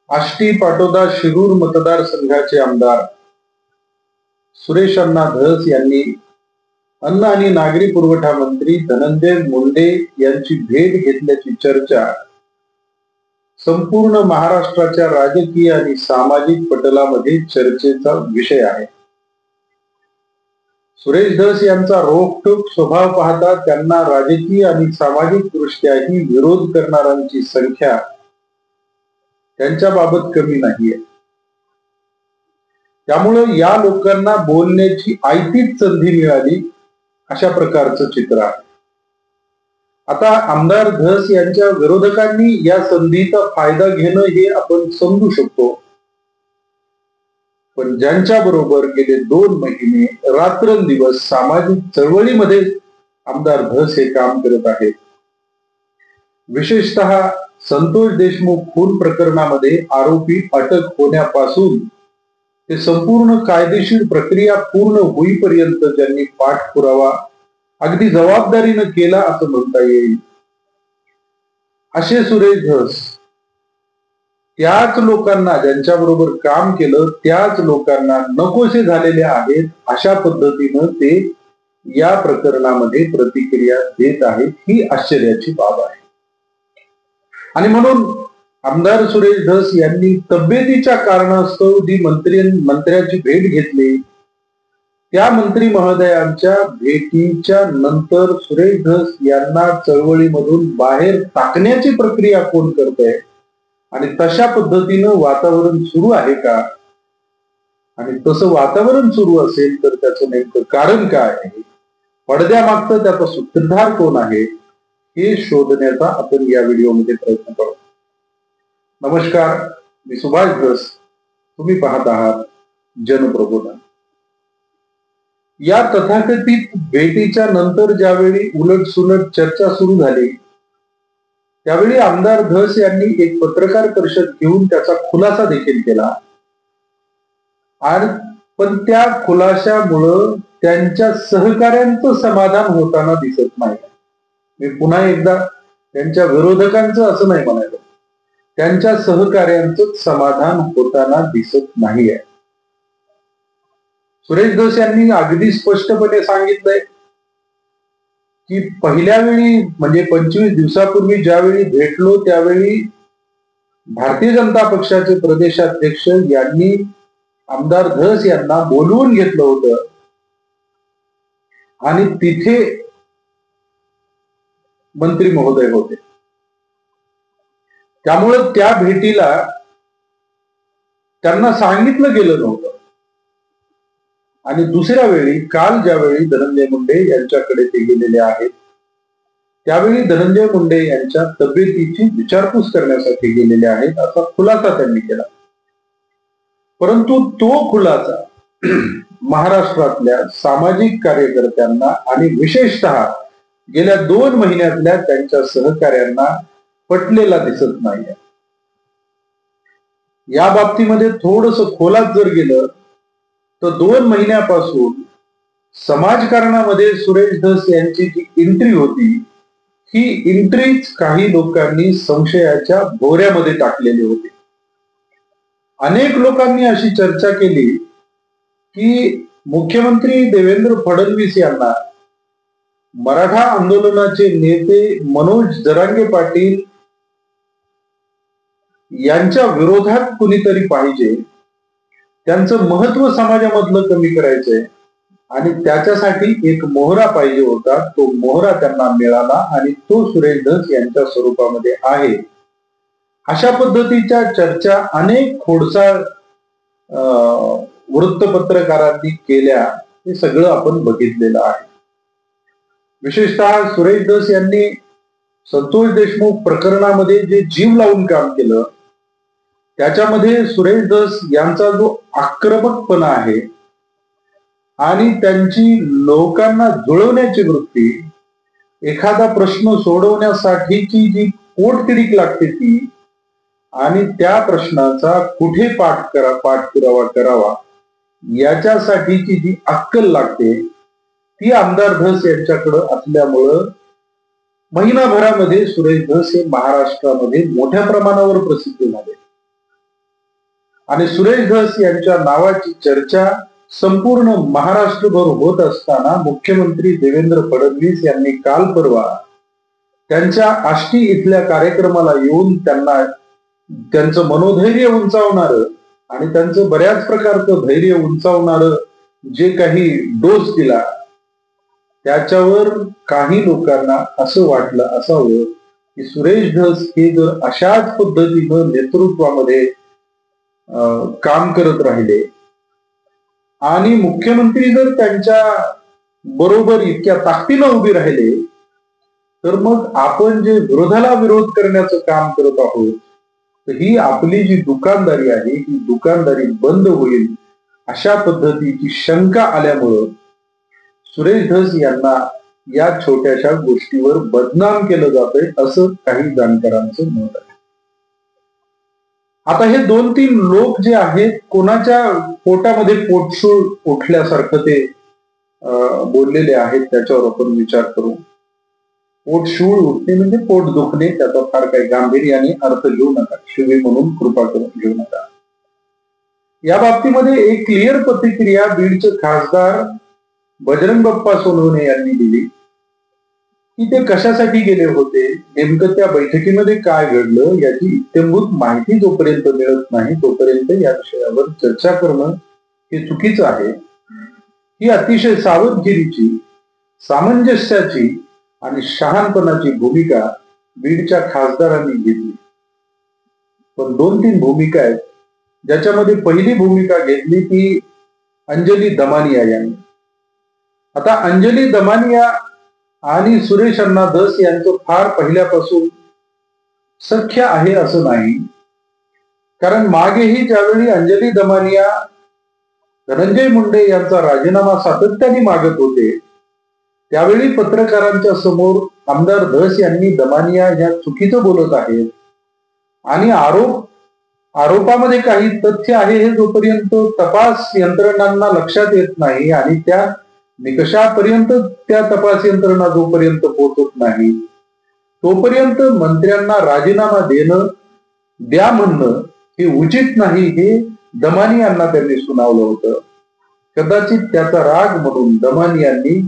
आष्टी पाटोदा शिरूर मतदारसंघाचे आमदार सुरेश अण्णा धस यांनी अन्न आणि नागरी पुरवठा मंत्री धनंजय मुंडे यांची भेट घेतल्याची चर्चा संपूर्ण महाराष्ट्राच्या राजकीय आणि सामाजिक पटलामध्ये चर्चेचा विषय आहे. सुरेश धस यांचा रोखठोक स्वभाव पाहता त्यांना राजकीय आणि सामाजिक दृष्ट्याही विरोध करणाऱ्यांची संख्या त्यांच्या बाबत कमी नाहीये. त्यामुळं या लोकांना बोलण्याची आयतीच संधी मिळाली अशा प्रकारचं चित्र आहे. आता आमदार धस यांच्या विरोधकांनी या संधीचा फायदा घेणं हे आपण समजू शकतो, पण ज्यांच्या बरोबर गेले 2 महिने रात्रंदिवस सामाजिक चळवळीमध्ये आमदार धस हे काम करत आहेत, विशेषतः संतोष देशमुख खून प्रकरणामध्ये आरोपी अटक होण्यापासून ते संपूर्ण कायदेशीर प्रक्रिया पूर्ण होईपर्यंत ज्यांनी पाठपुरावा अगदी जबाबदारीनं केला असं म्हणता येईल, असे सुरेश धस त्याच लोकांना ज्यांच्या बरोबर काम केलं त्याच लोकांना नकोसे झालेले आहेत अशा पद्धतीनं ते या प्रकरणामध्ये प्रतिक्रिया देत आहेत. ही आश्चर्याची बाब आहे. आणि म्हणून आमदार सुरेश धस यांनी तब्येतीच्या कारणास्तव जी मंत्र्याची भेट घेतली, त्या मंत्री महोदयांच्या भेटीच्या नंतर सुरेश धस यांना चळवळीमधून बाहेर टाकण्याची प्रक्रिया कोण करतंय आणि तशा पद्धतीनं वातावरण सुरू आहे का, आणि तसं वातावरण सुरू असेल तर त्याचं नेमकं कारण काय आहे, पडद्यामागचं त्याचा सूत्रधार कोण आहे, हे शोधण्याचा आपण या व्हिडिओमध्ये प्रयत्न करू. नमस्कार, मी सुभाष धस. तुम्ही पाहत आहात जनप्रबोधन. या तथाकथित भेटीच्या नंतर ज्यावेळी उलटसुलट चर्चा सुरू झाली, त्यावेळी आमदार धस यांनी एक पत्रकार परिषद घेऊन त्याचा खुलासा देखील केला. आणि पण त्या खुलाशामुळं त्यांच्या सहकाऱ्यांचं समाधान होताना दिसत नाही. मी पुन्हा एकदा त्यांच्या विरोधकांचं असं नाही म्हणायचं, त्यांच्या सहकाऱ्यांचं समाधान होताना दिसत नाहीये. सुरेश धस यांनी अगदी स्पष्टपणे सांगितलंय की पहिल्या वेळी म्हणजे 25 दिवसापूर्वी ज्यावेळी भेटलो त्यावेळी भारतीय जनता पक्षाचे प्रदेशाध्यक्ष यांनी आमदार धस यांना बोलवून घेतलं होतं आणि तिथे मंत्री महोदय होते. त्यामुळं त्या भेटीला त्यांना सांगितलं गेलं नव्हतं. आणि दुसऱ्या वेळी काल ज्यावेळी धनंजय मुंडे यांच्याकडे ते गेलेले आहेत, त्यावेळी धनंजय मुंडे यांच्या तब्येतीची विचारपूस करण्यासाठी गेलेले आहेत असा खुलासा त्यांनी केला. परंतु तो खुलासा महाराष्ट्रातल्या सामाजिक कार्यकर्त्यांना आणि विशेषतः गेल्या 2 महिन्यातल्या त्यांच्या सहकाऱ्यांना पटलेला दिसत नाहीये. या बाबतीमध्ये थोडस खोलात जर गेलं तर 2 महिन्यापासून समाजकारणामध्ये सुरेश धस यांची जी एंट्री होती, ही एंट्रीच काही लोकांनी संशयाच्या भोवऱ्यामध्ये टाकलेली होती. अनेक लोकांनी अशी चर्चा केली की मुख्यमंत्री देवेंद्र फडणवीस यांना मराठा आंदोलनाचे नेते मनोज जरांगे पाटील यांच्या विरोधात कुणीतरी पाहिजे, त्यांचं महत्व समाजामधलं कमी करायचंय आणि त्याच्यासाठी एक मोहरा पाहिजे होता. तो मोहरा त्यांना मिळाला आणि तो सुरेश धस यांच्या स्वरूपामध्ये आहे. अशा पद्धतीच्या चर्चा अनेक खोडसाळ वृत्तपत्रकारांनी केल्या, हे सगळं आपण बघितलेलं आहे. विशेषतः सुरेश धस यांनी संतोष देशमुख प्रकरणामध्ये जे जीव लावून काम केलं, त्याच्यामध्ये सुरेश धस यांचा जो आक्रमकपणा आहे आणि त्यांची लोकांना जुळवण्याची वृत्ती, एखादा प्रश्न सोडवण्यासाठीची जी पोटतिरीक लागते ती, आणि त्या प्रश्नाचा कुठे पाठपुरावा करावा याच्यासाठीची जी अक्कल लागते ती आमदार धस यांच्याकडे असल्यामुळं महिनाभरामध्ये सुरेश धस हे महाराष्ट्रामध्ये मोठ्या प्रमाणावर प्रसिद्ध झाले. आणि सुरेश धस यांच्या नावाची चर्चा संपूर्ण महाराष्ट्रभर होत असताना मुख्यमंत्री देवेंद्र फडणवीस यांनी काल परवा त्यांच्या आष्टी इथल्या कार्यक्रमाला येऊन त्यांचं मनोधैर्य उंचावणारं आणि त्यांचं बऱ्याच प्रकारचं धैर्य उंचावणारं जे काही डोस दिला, त्याच्यावर काही लोकांना असं वाटलं असावं की सुरेश धस हे जर अशाच पद्धतीनं नेतृत्वामध्ये काम करत राहिले आणि मुख्यमंत्री जर त्यांच्या बरोबर इतक्या ताकदीनं उभी राहिले, तर मग आपण जे विरोधाला विरोध करण्याचं काम करत आहोत, तर ही आपली जी दुकानदारी आहे ही दुकानदारी बंद होईल अशा पद्धतीची शंका आल्यामुळं सुरेश धस यांना या छोट्याशा गोष्टीवर बदनाम केलं जातंय असं काही जाणकारांचं मत आहे. आता हे 2-3 लोक जे आहेत, कोणाच्या पोटामध्ये पोटशूळ उठल्यासारखं ते बोललेले आहेत, त्याच्यावर आपण विचार करू. पोटशूळ उठणे म्हणजे पोट दुखणे, त्याचा फार काही गांभीर्याने अर्थ घेऊ नका, शिवी म्हणून कृपा करून घेऊ नका. या बाबतीमध्ये एक क्लिअर प्रतिक्रिया बीडचे खासदार बजरंग बाप्पा सोनवणे यांनी दिली की ते कशासाठी गेले होते, नेमकं त्या बैठकीमध्ये काय घडलं याची इत्यंभूत माहिती जोपर्यंत मिळत नाही तोपर्यंत या विषयावर चर्चा करणं हे चुकीचं आहे. ही अतिशय सावधगिरीची, सामंजस्याची आणि शहाणपणाची भूमिका बीडच्या खासदारांनी घेतली. पण 2-3 भूमिका आहेत, ज्याच्यामध्ये पहिली भूमिका घेतली ती अंजली दमानिया यांनी. आता अंजली दमानिया आणि सुरेश अण्णा धस यांचं फार पहिल्यापासून सख्य आहे असं नाही, कारण मागेही ज्यावेळी अंजली दमानिया धनंजय मुंडे यांचा राजीनामा सातत्याने मागत होते, त्यावेळी पत्रकारांच्या समोर आमदार धस यांनी दमानिया ह्या चुकीचं बोलत आहेत आणि आरोपामध्ये काही तथ्य आहे हे जोपर्यंत तपास यंत्रणांना लक्षात येत नाही आणि त्या निकषापर्यंत त्या तपास यंत्रणा जोपर्यंत पोहोचत नाही तोपर्यंत मंत्र्यांना राजीनामा द्या म्हणणं हे उचित नाही, हे दमानियांना त्यांनी सुनावलं होतं. कदाचित त्याचा राग म्हणून दमानियांनी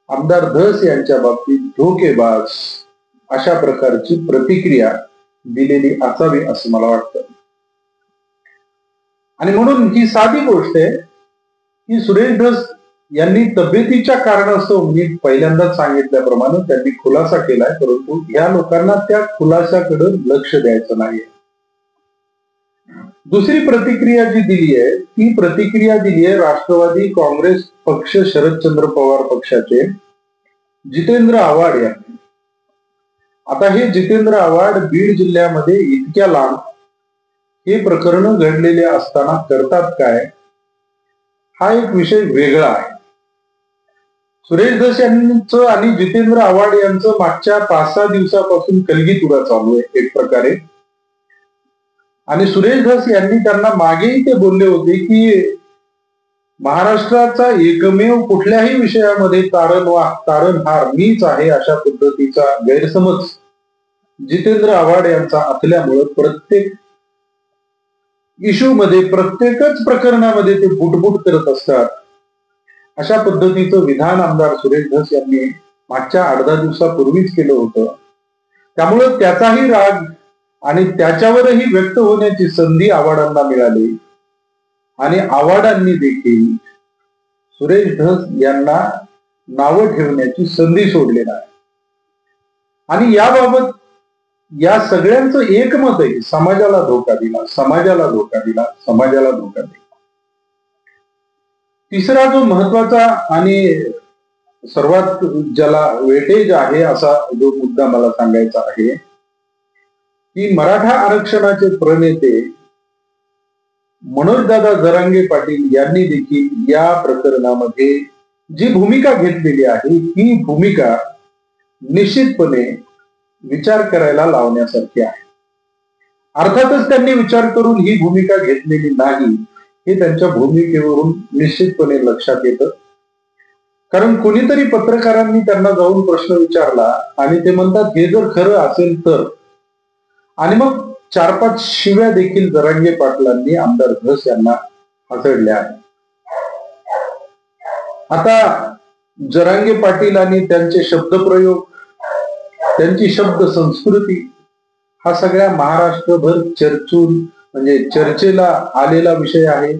आमदार धस यांच्या बाबतीत धोकेबाज अशा प्रकारची प्रतिक्रिया दिलेली असावी असं मला वाटतं. आणि म्हणून ही साधी गोष्ट आहे की सुरेश धस यांनी तब्येतीच्या कारणास्तव मी पहिल्यांदाच सांगितल्याप्रमाणे त्यांनी खुलासा केलाय, परंतु या लोकांना त्या खुलाशाकडे लक्ष द्यायचं नाही. दुसरी प्रतिक्रिया जी दिली आहे ती प्रतिक्रिया दिली आहे राष्ट्रवादी काँग्रेस पक्ष शरदचंद्र पवार पक्षाचे जितेंद्र आव्हाड यांनी. आता हे जितेंद्र आव्हाड बीड जिल्ह्यामध्ये इतक्या लांब हे प्रकरण घडलेले असताना करतात काय, हा एक विषय वेगळा आहे. सुरेश धस यांचं आणि जितेंद्र आव्हाड यांचं मागच्या 5-6 दिवसापासून कलगीतुरा चालू आहे एक प्रकारे. आणि सुरेश धस यांनी त्यांना मागेही ते बोलले होते की महाराष्ट्राचा एकमेव कुठल्याही विषयामध्ये तारणहार मीच आहे अशा पद्धतीचा गैरसमज जितेंद्र आव्हाड यांचा असल्यामुळं प्रत्येक इश्यू मध्ये, प्रत्येकच प्रकरणामध्ये ते बुटबुट करत असतात अशा पद्धतीचं विधान आमदार सुरेश धस यांनी मागच्या 8-10 दिवसापूर्वीच केलं होतं. त्यामुळं त्याचाही राग आणि त्याच्यावरही व्यक्त होण्याची संधी आव्हाडांना मिळाली आणि आव्हाडांनी देखील सुरेश धस यांना नावं ठेवण्याची संधी सोडली नाही. आणि याबाबत या सगळ्यांचं एकमत आहे, समाजाला धोका दिला, समाजाला धोका दिला, समाजाला धोका दिला. तिसरा जो महत्वाचा आणि सर्वात ज्याला वेटेज आहे असा जो मुद्दा मला सांगायचा आहे की मराठा आरक्षणाचे प्रणेते मनोजदादा जरांगे पाटील यांनी देखील या प्रकरणामध्ये जी भूमिका घेतलेली आहे ही भूमिका निश्चितपणे विचार करायला लावण्यासारखी आहे. अर्थातच त्यांनी विचार करून ही भूमिका घेतलेली नाही हे त्यांच्या भूमिकेवरून निश्चितपणे लक्षात येतं. कारण कोणीतरी पत्रकारांनी त्यांना जाऊन प्रश्न विचारला आणि ते म्हणतात हे जर खरं असेल तर, आणि मग 4-5 शिव्या देखील जरांगे पाटलांनी आमदार धस यांना हासडल्या आहेत. आता जरांगे पाटील आणि त्यांचे शब्दप्रयोग, त्यांची शब्द संस्कृती हा सगळ्या महाराष्ट्रभर म्हणजे चर्चेला आलेला विषय आहे.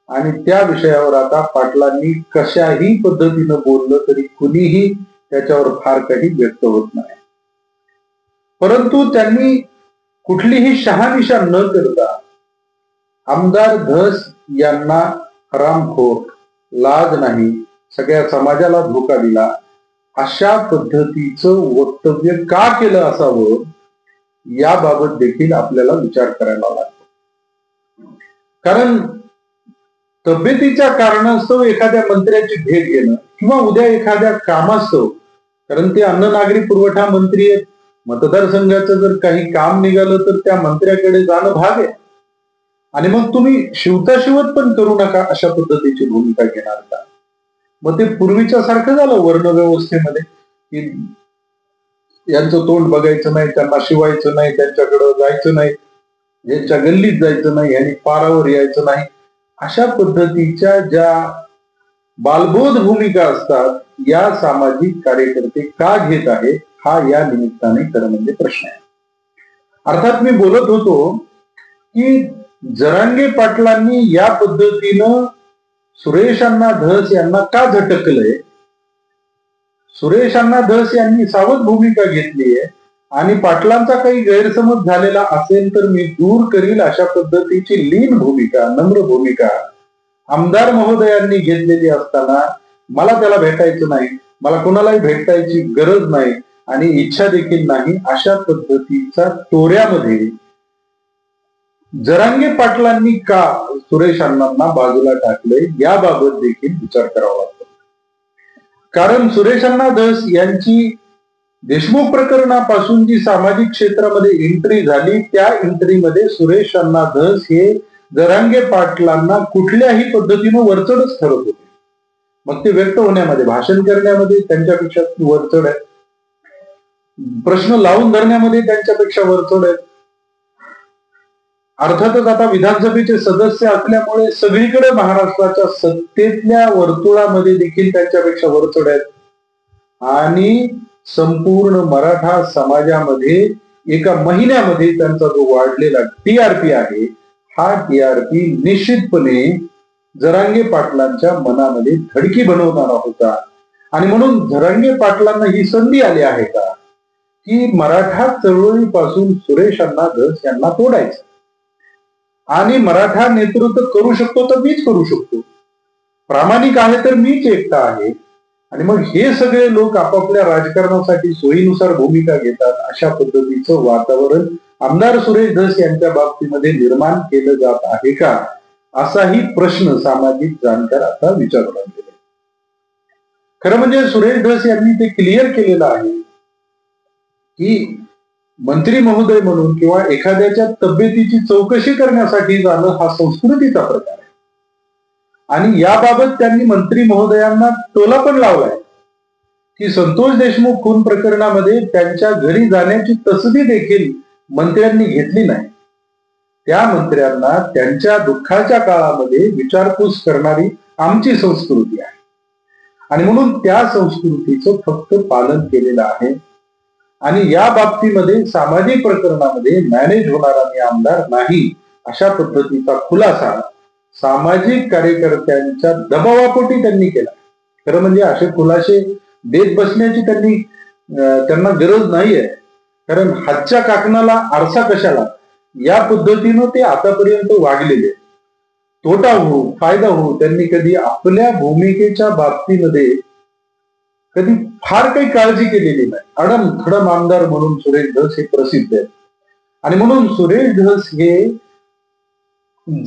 आणि त्या विषयावर आता पाटलांनी कशाही पद्धतीनं बोललं तरी कुणीही त्याच्यावर फार काही व्यक्त होत नाही. परंतु त्यांनी कुठलीही शहानिशा न करता आमदार धस यांना हरामखोर, लाज नाही, सगळ्या समाजाला धोका दिला अशा पद्धतीचं वक्तव्य का केलं असावं याबाबत देखील आपल्याला विचार करायला लागतो. कारण तब्येतीच्या कारणास्तव एखाद्या मंत्र्याची भेट घेणं किंवा उद्या एखाद्या कामास्तव, कारण ते अन्न नागरी पुरवठा मंत्री आहेत, मतदारसंघाचं जर काही काम निघालं तर त्या मंत्र्याकडे जाणं भाग आहे. आणि मग तुम्ही शिवताशिवत पण करू नका अशा पद्धतीची भूमिका घेणार का? मग ते पूर्वीच्या सारखं झालं वर्ण व्यवस्थेमध्ये की यांचं तोंड बघायचं नाही, त्यांना शिवायचं नाही, त्यांच्याकडे जायचं नाही, यांच्या गल्लीत जायचं नाही, यांनी पारावर यायचं नाही. अशा पद्धतीच्या ज्या बालबोध भूमिका असतात या सामाजिक कार्यकर्ते का घेत आहेत हा या निमित्ताने खरं म्हणजे प्रश्न आहे. अर्थात मी बोलत होतो की जरांगे पाटलांनी या पद्धतीनं सुरेश अण्णा धस यांना का झटकलंय, सुरेश अण्णा धस यांनी सावध भूमिका घेतली आहे आणि पाटलांचा काही गैरसमज झालेला असेल तर मी दूर करील अशा पद्धतीची लीन भूमिका, नम्र भूमिका आमदार महोदयांनी घेतलेली असताना मला त्याला भेटायचं नाही, मला कोणालाही भेटायची गरज नाही आणि इच्छा देखील नाही अशा पद्धतीच्या तोऱ्यामध्ये जरांगे पाटलांनी का सुरेश अण्णांना बाजूला टाकले याबाबत देखील विचार करावा लागतो. कारण सुरेश अण्णा धस यांची देशमुख प्रकरणापासून जी सामाजिक क्षेत्रामध्ये एंट्री झाली त्या एंट्रीमध्ये सुरेश अण्णा धस हे जरांगे पाटलांना कुठल्याही पद्धतीनं वरचढच ठरत होते. मग ते व्यक्त होण्यामध्ये, भाषण करण्यामध्ये त्यांच्यापेक्षा वरचढ आहे, प्रश्न लावून धरण्यामध्ये त्यांच्यापेक्षा वरचढ आहे. अर्थातच आता विधानसभेचे सदस्य असल्यामुळे सगळीकडे महाराष्ट्राच्या सत्तेतल्या वर्तुळामध्ये देखील त्यांच्यापेक्षा वरचढ आहेत. आणि संपूर्ण मराठा समाजामध्ये एका महिन्यामध्ये त्यांचा जो वाढलेला टीआरपी आहे हा टीआरपी निश्चितपणे जरांगे पाटलांच्या मनामध्ये धडकी बनवणारा होता. आणि म्हणून जरांगे पाटलांना ही संधी आली आहे का की मराठा चळवळीपासून सुरेश अण्णा धस यांना तोडायचं. आणि मराठा नेतृत्व करू शकतो तर मीच करू शकतो, प्रामाणिक आहे तर मीच एकटा आहे. आणि मग हे सगळे लोक आपापल्या राजकारणासाठी सोयीनुसार भूमिका घेतात. अशा पद्धतीचं वातावरण आमदार सुरेश धस यांच्या बाबतीमध्ये निर्माण केलं जात आहे का असाही प्रश्न सामाजिक जाणकार आता विचारला गेला. खरं म्हणजे सुरेश धस यांनी ते क्लिअर केलेलं आहे की मंत्री महोदय म्हणून किंवा एखाद्याच्या तब्येतीची चौकशी करण्यासाठी जाणं हा संस्कृतीचा प्रकार आहे. आणि याबाबत त्यांनी मंत्री महोदयांना टोला पण लावलाय की संतोष देशमुख खून प्रकरणामध्ये त्यांच्या घरी जाण्याची तसदी देखील मंत्र्यांनी घेतली नाही. त्या मंत्र्यांना त्यांच्या दुःखाच्या काळामध्ये विचारपूस करणारी आमची संस्कृती आहे आणि म्हणून त्या संस्कृतीचं फक्त पालन केलेलं आहे. आणि या बाबतीमध्ये सामाजिक प्रकरणामध्ये मॅनेज होणारा मी आमदार नाही अशा पद्धतीचा खुलासा सामाजिक कार्यकर्त्यांच्या दबावापोटी त्यांनी केला. खरं म्हणजे असे खुलासे देत बसण्याची त्यांना गरज नाहीये. कारण हातच्या काकणाला आरसा कशाला या पद्धतीनं ते आतापर्यंत वागलेले. तोटा हो फायदा हो त्यांनी कधी आपल्या भूमिकेच्या बाबतीमध्ये कधी फार काही काळजी केलेली नाही. अडम आमदार म्हणून सुरेश धस हे प्रसिद्ध आहेत. आणि म्हणून सुरेश धस हे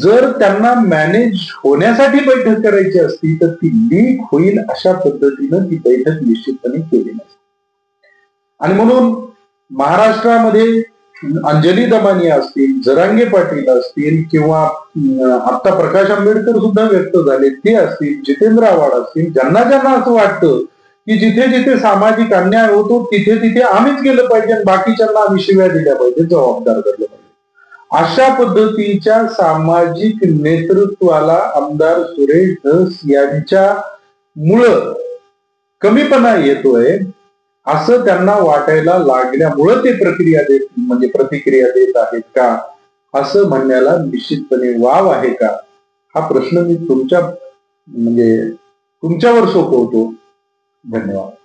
जर त्यांना मॅनेज होण्यासाठी बैठक करायची असती तर ती लीक होईल अशा पद्धतीनं ती बैठक निश्चितपणे केली नसते. आणि म्हणून महाराष्ट्रामध्ये अंजली दमानी असतील, जरांगे पाटील असतील किंवा आता प्रकाश आंबेडकर सुद्धा व्यक्त झाले ते असतील, जितेंद्र आव्हाड असतील, ज्यांना असं वाटतं की जिथे जिथे सामाजिक अन्याय होतो तिथे तिथे आम्हीच गेलं पाहिजे आणि बाकीच्यांना आम्ही शिव्या दिल्या पाहिजे, जबाबदार धरलं पाहिजे, अशा पद्धतीच्या सामाजिक नेतृत्वाला आमदार सुरेश धस यांच्या मुळे कमीपणा येतोय असं त्यांना वाटायला लागल्यामुळं ते प्रतिक्रिया देत आहेत का, असं म्हणण्याला निश्चितपणे वाव आहे का, हा प्रश्न मी तुमच्यावर सोपवतो. धन्यवाद.